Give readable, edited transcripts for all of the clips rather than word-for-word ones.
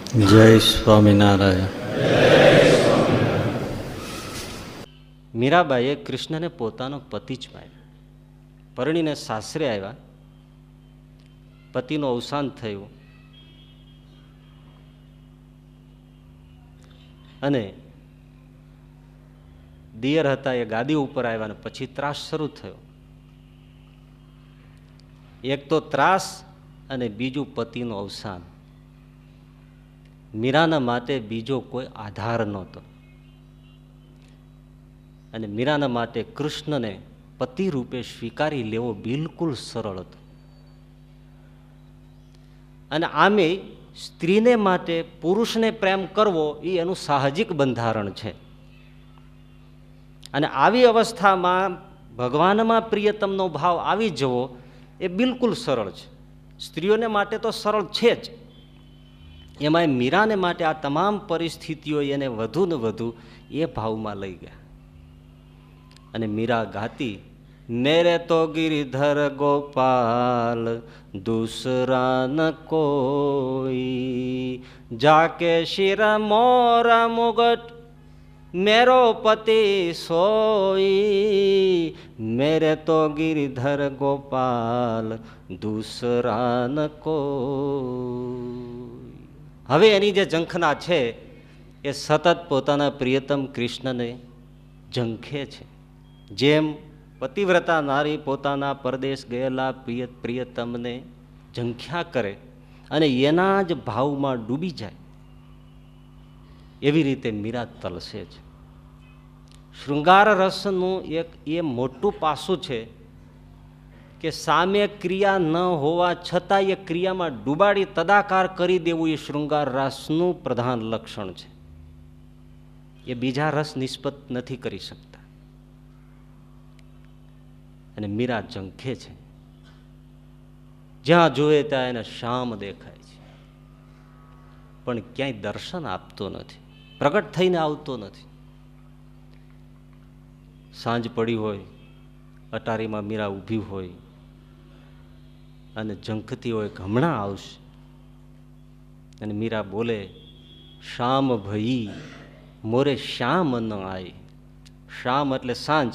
જય સ્વામિનારાયણ. મીરાબાઈએ કૃષ્ણને પોતાનો પતિ જ માન્યો. પરણીને સાસરે આવ્યા, પતિનું અવસાન થયું અને દિયર હતા એ ગાદી ઉપર આવ્યા ને પછી ત્રાસ શરૂ થયો. એક તો ત્રાસ અને બીજું પતિનું અવસાન. મીરાના માટે બીજો કોઈ આધાર નહોતો અને મીરાના માટે કૃષ્ણને પતિ રૂપે સ્વીકારી લેવો બિલકુલ સરળ હતો. અને આમે સ્ત્રીને માટે પુરુષને પ્રેમ કરવો એ એનું સાહજિક બંધારણ છે. અને આવી અવસ્થામાં ભગવાનમાં પ્રિયતમનો ભાવ આવી જવો એ બિલકુલ સરળ છે. સ્ત્રીઓને માટે તો સરળ છે જ. એમાં મીરાને માટે આ તમામ પરિસ્થિતિઓ એને વધુ ને વધુ એ ભાવમાં લઈ ગયા. અને મીરા ગાતી, મેરે તો ગિરિધર ગોપાલ દૂસરા ન કોઈ, જાકે શિર મોરા મુગટ મેરો પતિ સોઈ, મેરે તો ગિરિધર ગોપાલ દૂસરા ન કોઈ. હવે એની જે ઝંખના છે એ સતત પોતાના પ્રિયતમ કૃષ્ણને ઝંખે છે. જેમ પતિવ્રતા નારી પોતાના પરદેશ ગયેલા પ્રિયતમને ઝંખ્યા કરે અને એના જ ભાવમાં ડૂબી જાય, એવી રીતે મીરા તલસે છે. શૃંગાર રસનું એક એ મોટું પાસું છે કે સામે ક્રિયા ન હોવા છતાં એ ક્રિયામાં ડૂબાડી તદાકાર કરી દેવું એ શૃંગાર રસનું પ્રધાન લક્ષણ છે. એ બીજા રસ નિષ્પત નથી કરી શકતા. અને મીરા ઝંખે છે. જ્યાં જોયે ત્યાં એને શ્યામ દેખાય છે, પણ ક્યાંય દર્શન આપતો નથી, પ્રગટ થઈને આવતો નથી. સાંજ પડી હોય, અટારીમાં મીરા ઊભી હોય અને ઝંખતી હોય કે હમણાં આવશે. અને મીરા બોલે, શામ ભઈ મોરે શ્યામ ન આય. શામ એટલે સાંજ,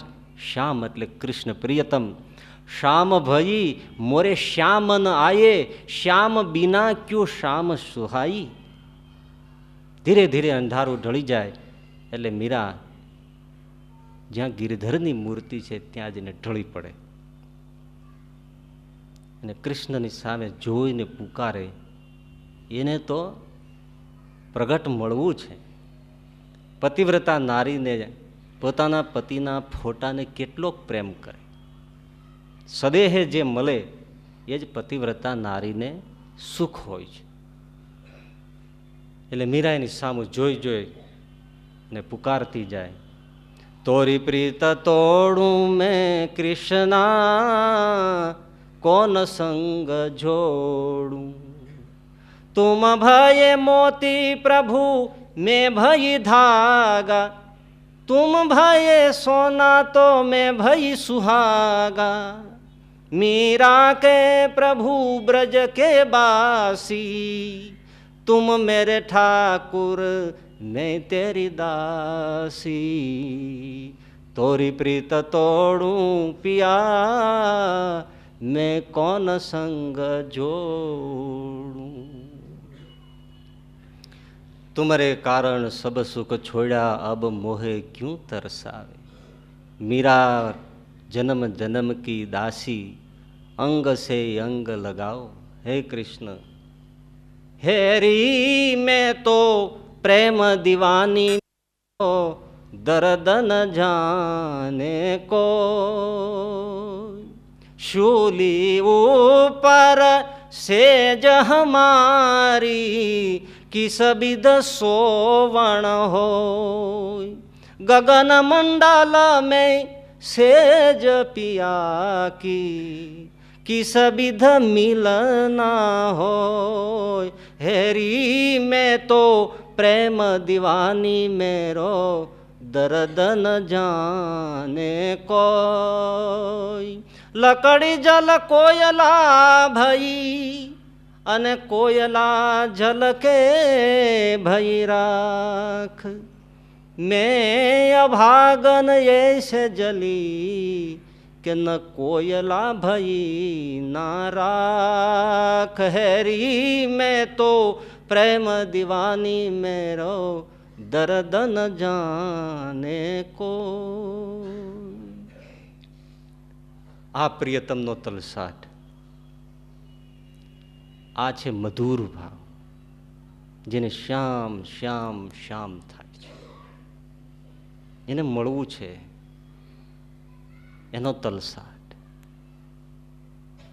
શ્યામ એટલે કૃષ્ણ પ્રિયતમ. શામ ભઈ મોરે શ્યામ ન આયે, શ્યામ બિના ક્યું શામ સુહાઈ. ધીરે ધીરે અંધારું ઢળી જાય એટલે મીરા જ્યાં ગિરધરની મૂર્તિ છે ત્યાં જઈને ઢળી પડે અને કૃષ્ણની સામે જોઈને પુકારે. એને તો પ્રગટ મળવું છે. પતિવ્રતા નારીને પોતાના પતિના ફોટાને કેટલોક પ્રેમ કરે. સદેહે જે મળે એ જ પતિવ્રતા નારીને સુખ હોય છે. એટલે મીરા એની સામે જોઈ જોઈ ને પુકારતી જાય, તોરી પ્રીત તોડું મેં કૃષ્ણા, કોન સંગ જોડું. તુમ ભય મોતી પ્રભુ મેં ભય ધાગા, તુમ ભય સોના તો મેં ભય સુહાગા. मीरा के प्रभु ब्रज के बासी, तुम मेरे ठाकुर मैं तेरी दासी. तोरी प्रीत तोड़ूं पिया, मैं कौन संग जोड़ूं. तुम्हारे कारण सब सुख छोड़ा, अब मोहे क्यों तरसावे. मीरा जन्म जन्म की दासी, अंग से अंग लगाओ. हे कृष्ण हेरी मैं तो प्रेम दीवानी, दर्द न जाने को. शूली ऊपर सेज हमारी, किस बिद सोवण हो. गगन मंडल में सेज पिया की, किस बिध मिलना हो. हेरी मैं तो प्रेम दीवानी, मेरो दर्द न जाने कोई. लकड़ी जल कोयला भई, અને કોયલા ઝલકે ભઈ રાખ, મેં અભાગન એસે જલી કે ન કોયલા ભઈ ના રાખ. હેરી મેં તો પ્રેમ દીવાની મેરો દર્દ ન જાને કો. આ પ્રિયતમનો તલસાટ, આ છે મધુર ભાવ, જેને શ્યામ શ્યામ શ્યામ થાય છે. એને મળવું છે, એનો તલસાટ.